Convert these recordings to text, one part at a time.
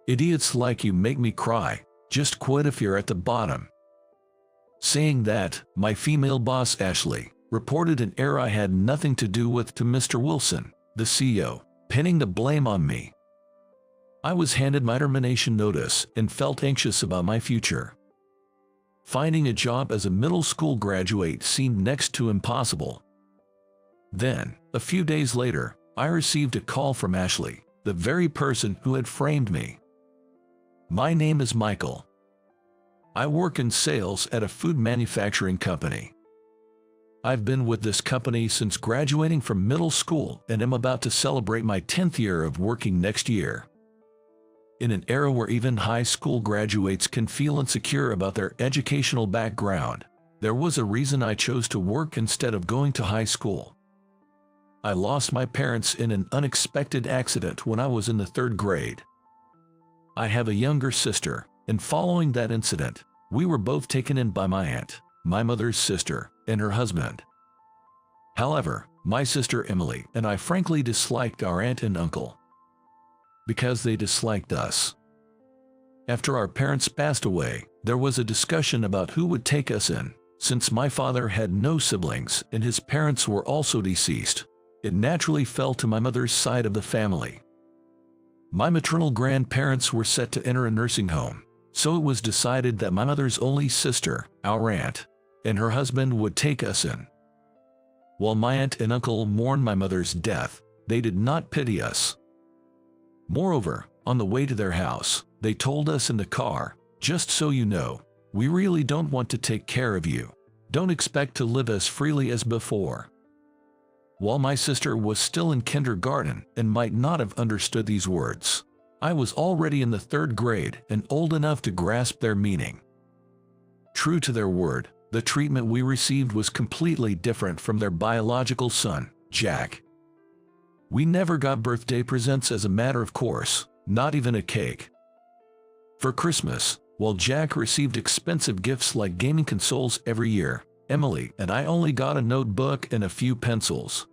Idiots like you make me cry. Just quit if you're at the bottom." Saying that, my female boss Ashley reported an error I had nothing to do with to Mr. Wilson, the CEO, pinning the blame on me. I was handed my termination notice and felt anxious about my future. Finding a job as a middle school graduate seemed next to impossible. Then, a few days later, I received a call from Ashley, the very person who had framed me. "My name is Michael. I work in sales at a food manufacturing company. I've been with this company since graduating from middle school and am about to celebrate my 10th year of working next year." In an era where even high school graduates can feel insecure about their educational background, there was a reason I chose to work instead of going to high school. I lost my parents in an unexpected accident when I was in the 3rd grade. I have a younger sister, and following that incident, we were both taken in by my aunt, my mother's sister, and her husband. However, my sister Emily and I frankly disliked our aunt and uncle because they disliked us. After our parents passed away, there was a discussion about who would take us in. Since my father had no siblings and his parents were also deceased, it naturally fell to my mother's side of the family. My maternal grandparents were set to enter a nursing home, so it was decided that my mother's only sister, our aunt, and her husband would take us in. While my aunt and uncle mourned my mother's death, they did not pity us. Moreover, on the way to their house, they told us in the car, "Just so you know, we really don't want to take care of you. Don't expect to live as freely as before." While my sister was still in kindergarten and might not have understood these words, I was already in the 3rd grade and old enough to grasp their meaning. True to their word, the treatment we received was completely different from their biological son, Jack. We never got birthday presents as a matter of course, not even a cake. For Christmas, while Jack received expensive gifts like gaming consoles every year, Emily and I only got a notebook and a few pencils.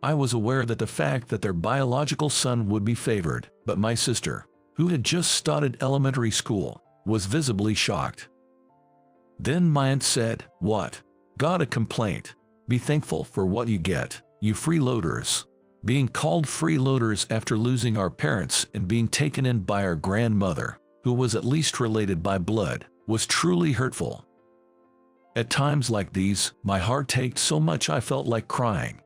I was aware that the fact that their biological son would be favored, but my sister, who had just started elementary school, was visibly shocked. Then my aunt said, "What? Got a complaint? Be thankful for what you get, you freeloaders." Being called freeloaders after losing our parents and being taken in by our grandmother, who was at least related by blood, was truly hurtful. At times like these, my heart ached so much I felt like crying.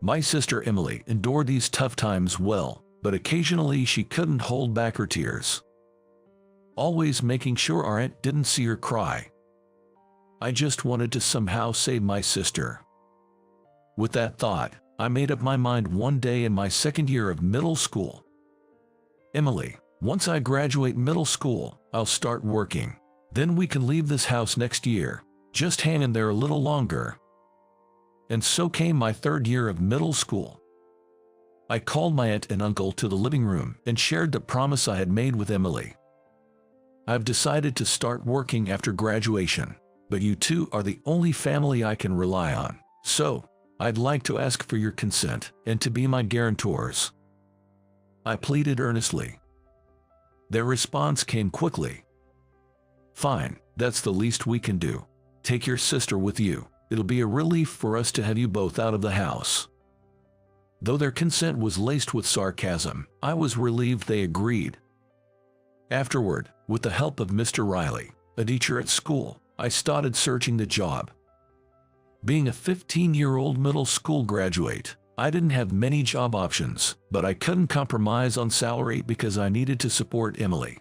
My sister Emily endured these tough times well, but occasionally she couldn't hold back her tears, always making sure our aunt didn't see her cry. I just wanted to somehow save my sister. With that thought, I made up my mind one day in my 2nd year of middle school. "Emily, once I graduate middle school, I'll start working. Then we can leave this house next year. Just hang in there a little longer." And so came my 3rd year of middle school. I called my aunt and uncle to the living room and shared the promise I had made with Emily. "I've decided to start working after graduation, but you two are the only family I can rely on, so I'd like to ask for your consent and to be my guarantors," I pleaded earnestly. Their response came quickly. "Fine, that's the least we can do. Take your sister with you. It'll be a relief for us to have you both out of the house." Though their consent was laced with sarcasm, I was relieved they agreed. Afterward, with the help of Mr. Riley, a teacher at school, I started searching the job. Being a 15-year-old middle school graduate, I didn't have many job options, but I couldn't compromise on salary because I needed to support Emily.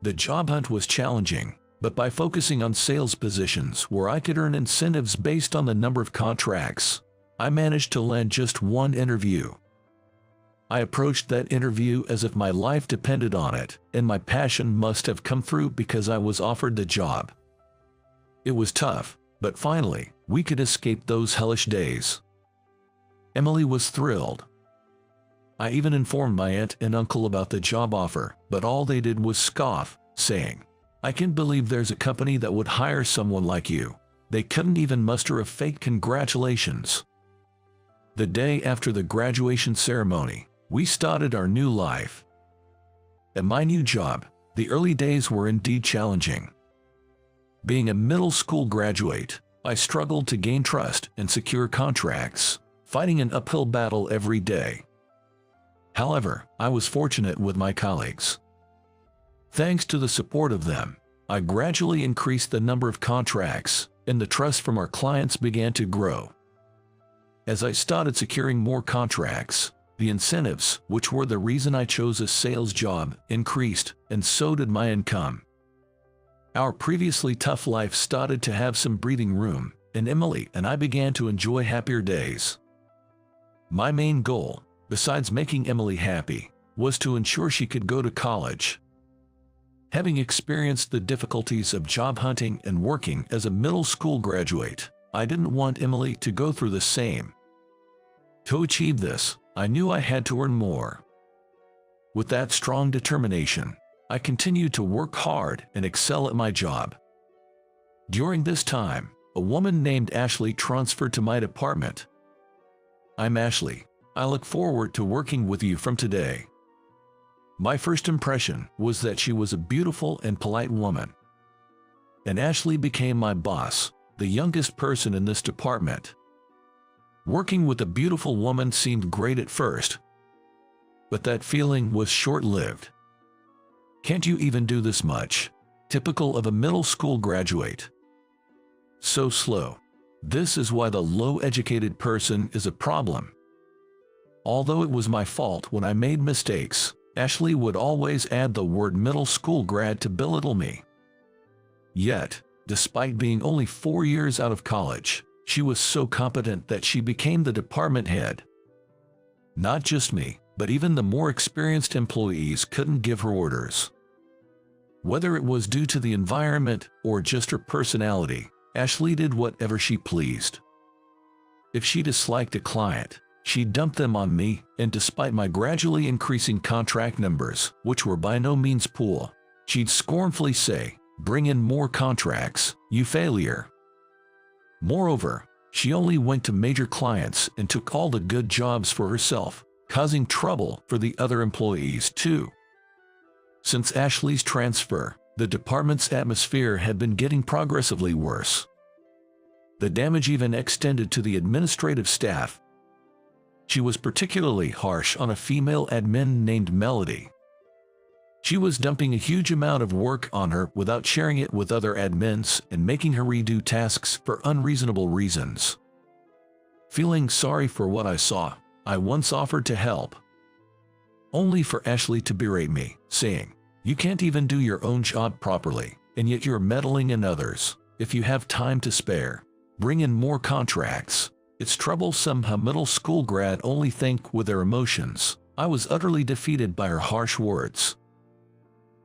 The job hunt was challenging, but by focusing on sales positions where I could earn incentives based on the number of contracts, I managed to land just one interview. I approached that interview as if my life depended on it, and my passion must have come through because I was offered the job. It was tough, but finally, we could escape those hellish days. Emily was thrilled. I even informed my aunt and uncle about the job offer, but all they did was scoff, saying, "I can't believe there's a company that would hire someone like you." They couldn't even muster a fake congratulations. The day after the graduation ceremony, we started our new life. At my new job, the early days were indeed challenging. Being a middle school graduate, I struggled to gain trust and secure contracts, fighting an uphill battle every day. However, I was fortunate with my colleagues. Thanks to the support of them, I gradually increased the number of contracts, and the trust from our clients began to grow. As I started securing more contracts, the incentives, which were the reason I chose a sales job, increased, and so did my income. Our previously tough life started to have some breathing room, and Emily and I began to enjoy happier days. My main goal, besides making Emily happy, was to ensure she could go to college. Having experienced the difficulties of job hunting and working as a middle school graduate, I didn't want Emily to go through the same. To achieve this, I knew I had to earn more. With that strong determination, I continued to work hard and excel at my job. During this time, a woman named Ashley transferred to my department. I'm Ashley. I look forward to working with you from today. My first impression was that she was a beautiful and polite woman. And Ashley became my boss, the youngest person in this department. Working with a beautiful woman seemed great at first, but that feeling was short-lived. Can't you even do this much? Typical of a middle school graduate. So slow. This is why the low-educated person is a problem. Although it was my fault when I made mistakes, Ashley would always add the word middle school grad to belittle me. Yet, despite being only 4 years out of college, she was so competent that she became the department head. Not just me, but even the more experienced employees couldn't give her orders. Whether it was due to the environment or just her personality, Ashley did whatever she pleased. If she disliked a client, she dumped them on me, and despite my gradually increasing contract numbers, which were by no means poor, she'd scornfully say, "Bring in more contracts, you failure." Moreover, she only went to major clients and took all the good jobs for herself, causing trouble for the other employees too. Since Ashley's transfer, the department's atmosphere had been getting progressively worse. The damage even extended to the administrative staff. She was particularly harsh on a female admin named Melody. She was dumping a huge amount of work on her without sharing it with other admins and making her redo tasks for unreasonable reasons. Feeling sorry for what I saw, I once offered to help, only for Ashley to berate me, saying, "You can't even do your own job properly, and yet you're meddling in others. If you have time to spare, bring in more contracts." It's troublesome how middle school grad only think with their emotions. I was utterly defeated by her harsh words.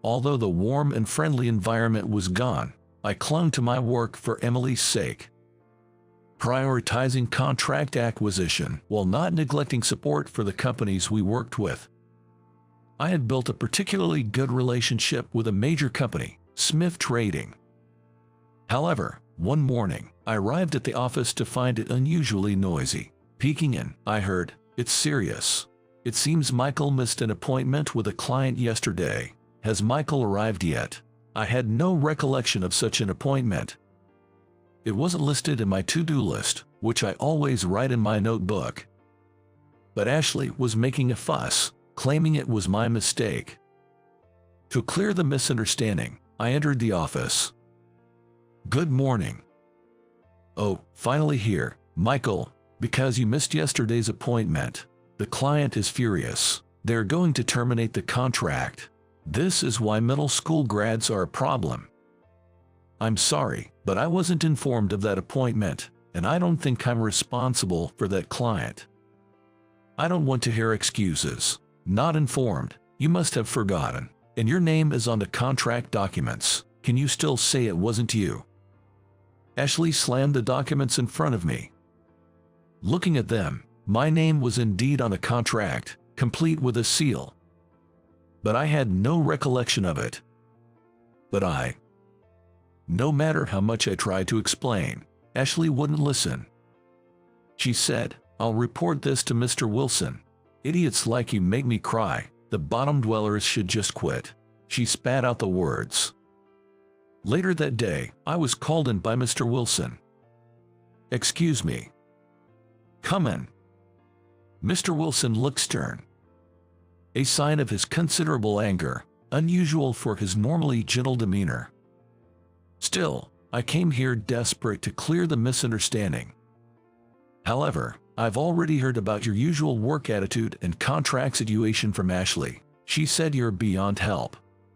Although the warm and friendly environment was gone, I clung to my work for Emily's sake. Prioritizing contract acquisition while not neglecting support for the companies we worked with. I had built a particularly good relationship with a major company, Smith Trading. However, one morning, I arrived at the office to find it unusually noisy. Peeking in, I heard, "It's serious. It seems Michael missed an appointment with a client yesterday. Has Michael arrived yet?" I had no recollection of such an appointment. It wasn't listed in my to-do list, which I always write in my notebook. But Ashley was making a fuss, claiming it was my mistake. To clear the misunderstanding, I entered the office. "Good morning." "Oh, finally here, Michael, because you missed yesterday's appointment. The client is furious. They're going to terminate the contract. This is why middle school grads are a problem." "I'm sorry, but I wasn't informed of that appointment, and I don't think I'm responsible for that client." "I don't want to hear excuses. Not informed. You must have forgotten. And your name is on the contract documents. Can you still say it wasn't you?" Ashley slammed the documents in front of me. Looking at them, my name was indeed on a contract, complete with a seal. But I had no recollection of it. No matter how much I tried to explain, Ashley wouldn't listen. She said, "I'll report this to Mr. Wilson. Idiots like you make me cry. The bottom dwellers should just quit. She spat out the words. Later that day, I was called in by Mr. Wilson. Excuse me. Come in. Mr. Wilson looked stern. A sign of his considerable anger, unusual for his normally gentle demeanor. Still, I came here desperate to clear the misunderstanding. However, I've already heard about your usual work attitude and contract situation from Ashley. She said you're beyond help.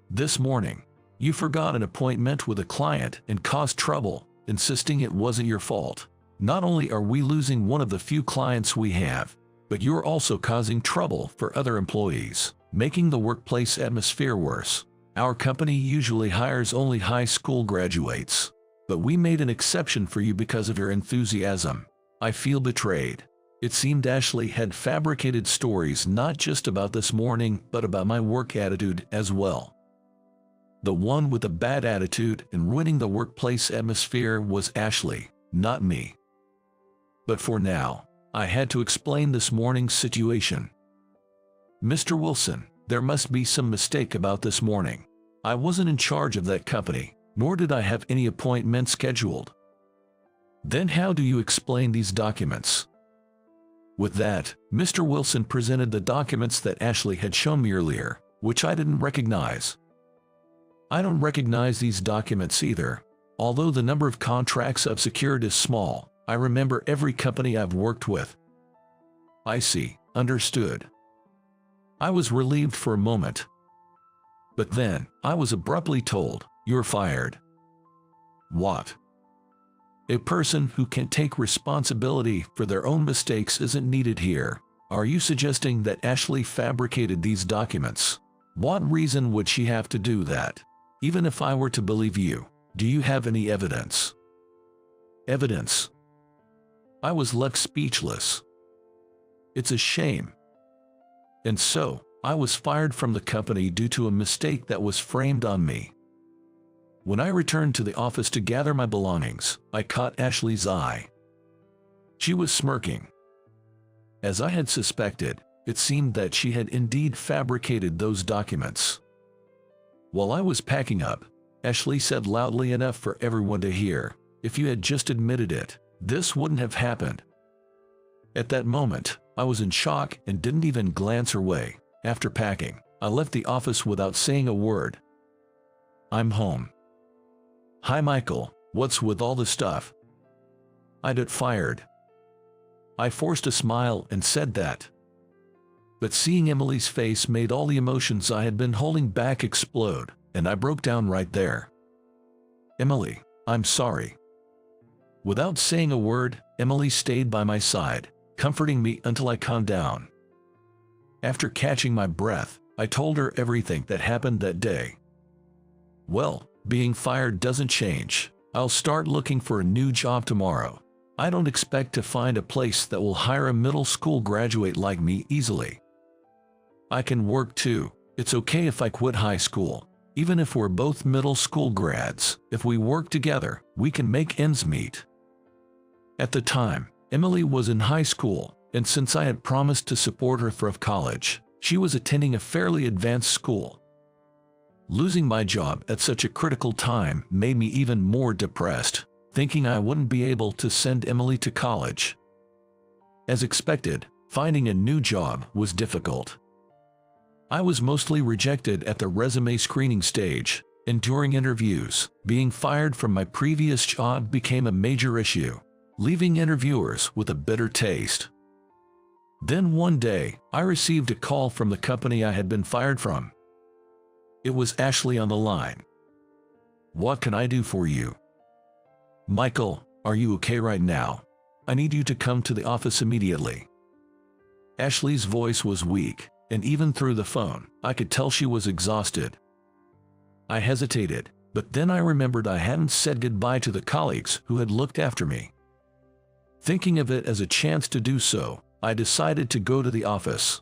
This morning, you forgot an appointment with a client and caused trouble, insisting it wasn't your fault. Not only are we losing one of the few clients we have, but you're also causing trouble for other employees, making the workplace atmosphere worse. Our company usually hires only high school graduates, but we made an exception for you because of your enthusiasm. I feel betrayed. It seemed Ashley had fabricated stories not just about this morning, but about my work attitude as well. The one with the bad attitude and ruining the workplace atmosphere was Ashley, not me. But for now, I had to explain this morning's situation. Mr. Wilson, there must be some mistake about this morning. I wasn't in charge of that company, nor did I have any appointment scheduled. Then how do you explain these documents? With that, Mr. Wilson presented the documents that Ashley had shown me earlier, which I didn't recognize. I don't recognize these documents either. Although the number of contracts I've secured is small, I remember every company I've worked with. I see, understood. I was relieved for a moment. But then, I was abruptly told, you're fired. What? A person who can take responsibility for their own mistakes isn't needed here. Are you suggesting that Ashley fabricated these documents? What reason would she have to do that? Even if I were to believe you, do you have any evidence? Evidence? I was left speechless. It's a shame. And so, I was fired from the company due to a mistake that was framed on me. When I returned to the office to gather my belongings, I caught Ashley's eye. She was smirking. As I had suspected, it seemed that she had indeed fabricated those documents. While I was packing up, Ashley said loudly enough for everyone to hear, if you had just admitted it, this wouldn't have happened. At that moment, I was in shock and didn't even glance her way. After packing, I left the office without saying a word. I'm home. Hi Michael, what's with all the stuff? I got fired. I forced a smile and said that. But seeing Emily's face made all the emotions I had been holding back explode, and I broke down right there. Emily, I'm sorry. Without saying a word, Emily stayed by my side, comforting me until I calmed down. After catching my breath, I told her everything that happened that day. Well, being fired doesn't change. I'll start looking for a new job tomorrow. I don't expect to find a place that will hire a middle school graduate like me easily. I can work too. It's okay if I quit high school. Even if we're both middle school grads, if we work together, we can make ends meet. At the time, Emily was in high school, and since I had promised to support her through college, she was attending a fairly advanced school. Losing my job at such a critical time made me even more depressed, thinking I wouldn't be able to send Emily to college. As expected, finding a new job was difficult. I was mostly rejected at the resume screening stage, and during interviews, being fired from my previous job became a major issue, leaving interviewers with a bitter taste. Then one day, I received a call from the company I had been fired from. It was Ashley on the line. What can I do for you? Michael, are you okay right now? I need you to come to the office immediately. Ashley's voice was weak, and even through the phone, I could tell she was exhausted. I hesitated, but then I remembered I hadn't said goodbye to the colleagues who had looked after me. Thinking of it as a chance to do so, I decided to go to the office.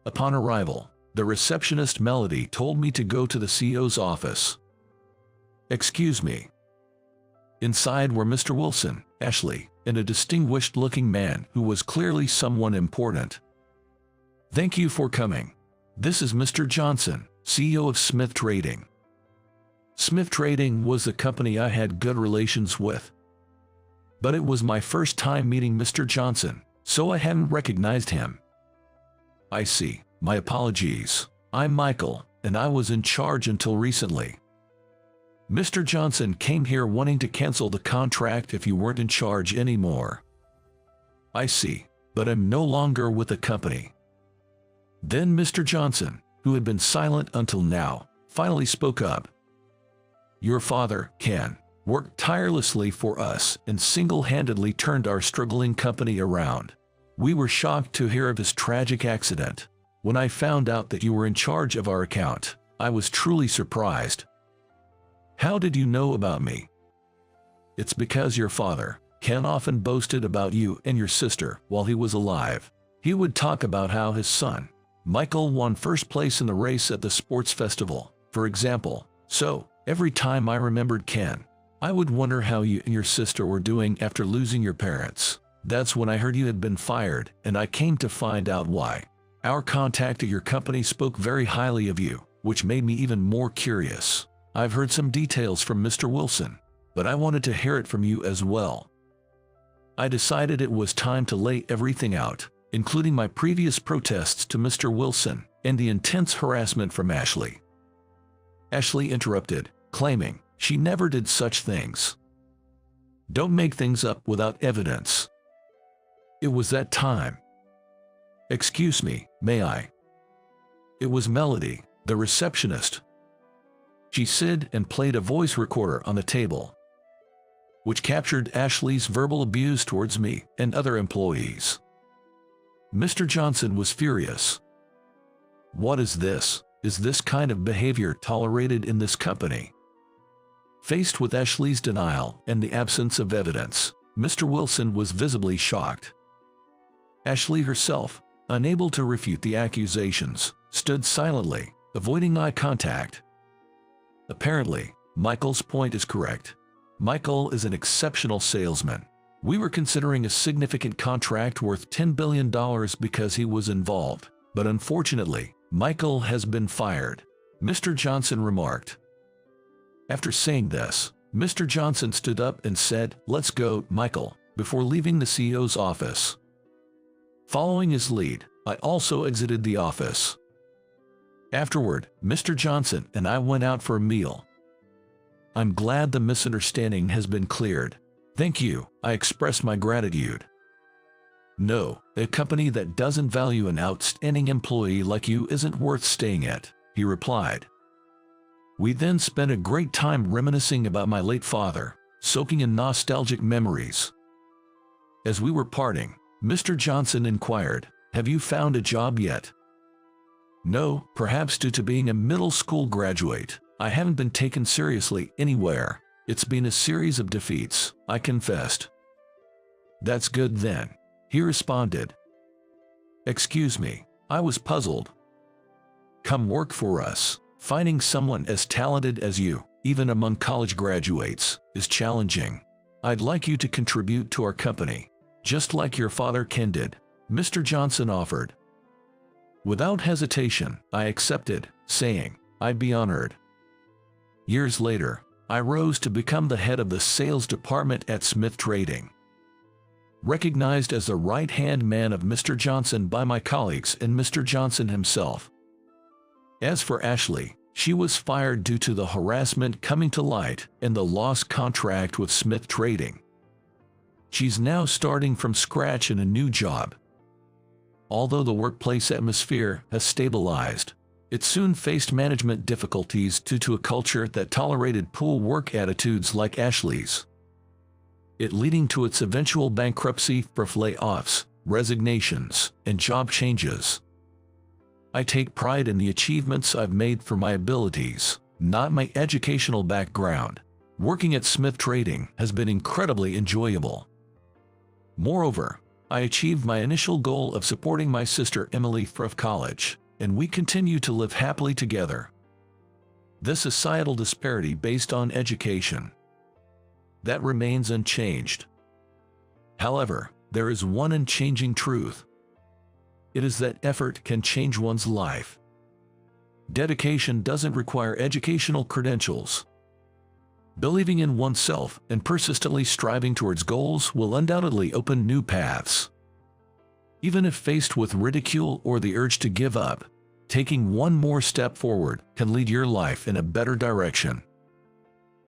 Upon arrival, the receptionist Melody told me to go to the CEO's office. Excuse me. Inside were Mr. Wilson, Ashley, and a distinguished-looking man who was clearly someone important. Thank you for coming. This is Mr. Johnson, CEO of Smith Trading. Smith Trading was the company I had good relations with. But it was my first time meeting Mr. Johnson, so I hadn't recognized him. I see. My apologies. I'm Michael, and I was in charge until recently. Mr. Johnson came here wanting to cancel the contract if you weren't in charge anymore. I see, but I'm no longer with the company. Then Mr. Johnson, who had been silent until now, finally spoke up. Your father, Ken, worked tirelessly for us and single-handedly turned our struggling company around. We were shocked to hear of his tragic accident. When I found out that you were in charge of our account, I was truly surprised. How did you know about me? It's because your father, Ken, often boasted about you and your sister while he was alive. He would talk about how his son, Michael, won first place in the race at the sports festival, for example. So, every time I remembered Ken, I would wonder how you and your sister were doing after losing your parents. That's when I heard you had been fired, and I came to find out why. Our contact at your company spoke very highly of you, which made me even more curious. I've heard some details from Mr. Wilson, but I wanted to hear it from you as well. I decided it was time to lay everything out, including my previous protests to Mr. Wilson and the intense harassment from Ashley. Ashley interrupted, claiming she never did such things. Don't make things up without evidence. It was that time. Excuse me, may I? It was Melody, the receptionist. She said and played a voice recorder on the table, which captured Ashley's verbal abuse towards me and other employees. Mr. Johnson was furious. What is this? Is this kind of behavior tolerated in this company? Faced with Ashley's denial and the absence of evidence, Mr. Wilson was visibly shocked. Ashley herself, unable to refute the accusations, stood silently, avoiding eye contact. Apparently, Michael's point is correct. Michael is an exceptional salesman. We were considering a significant contract worth $10 billion because he was involved, but unfortunately, Michael has been fired, Mr. Johnson remarked. After saying this, Mr. Johnson stood up and said, "Let's go, Michael," before leaving the CEO's office. Following his lead, I also exited the office. Afterward, Mr. Johnson and I went out for a meal. I'm glad the misunderstanding has been cleared. Thank you, I expressed my gratitude. No, a company that doesn't value an outstanding employee like you isn't worth staying at, he replied. We then spent a great time reminiscing about my late father, soaking in nostalgic memories. As we were parting, Mr. Johnson inquired, "Have you found a job yet?" No, perhaps due to being a middle school graduate, I haven't been taken seriously anywhere. It's been a series of defeats, I confessed. That's good then, he responded. Excuse me, I was puzzled. Come work for us. Finding someone as talented as you, even among college graduates, is challenging. I'd like you to contribute to our company, just like your father Ken did, Mr. Johnson offered. Without hesitation, I accepted, saying, I'd be honored. Years later, I rose to become the head of the sales department at Smith Trading. Recognized as the right-hand man of Mr. Johnson by my colleagues and Mr. Johnson himself. As for Ashley, she was fired due to the harassment coming to light and the lost contract with Smith Trading. She's now starting from scratch in a new job. Although the workplace atmosphere has stabilized, it soon faced management difficulties due to a culture that tolerated poor work attitudes like Ashley's. It leading to its eventual bankruptcy for layoffs, resignations, and job changes. I take pride in the achievements I've made for my abilities, not my educational background. Working at Smith Trading has been incredibly enjoyable. Moreover, I achieved my initial goal of supporting my sister Emily through college, and we continue to live happily together. This societal disparity based on education, that remains unchanged. However, there is one unchanging truth. It is that effort can change one's life. Dedication doesn't require educational credentials. Believing in oneself and persistently striving towards goals will undoubtedly open new paths. Even if faced with ridicule or the urge to give up, taking one more step forward can lead your life in a better direction.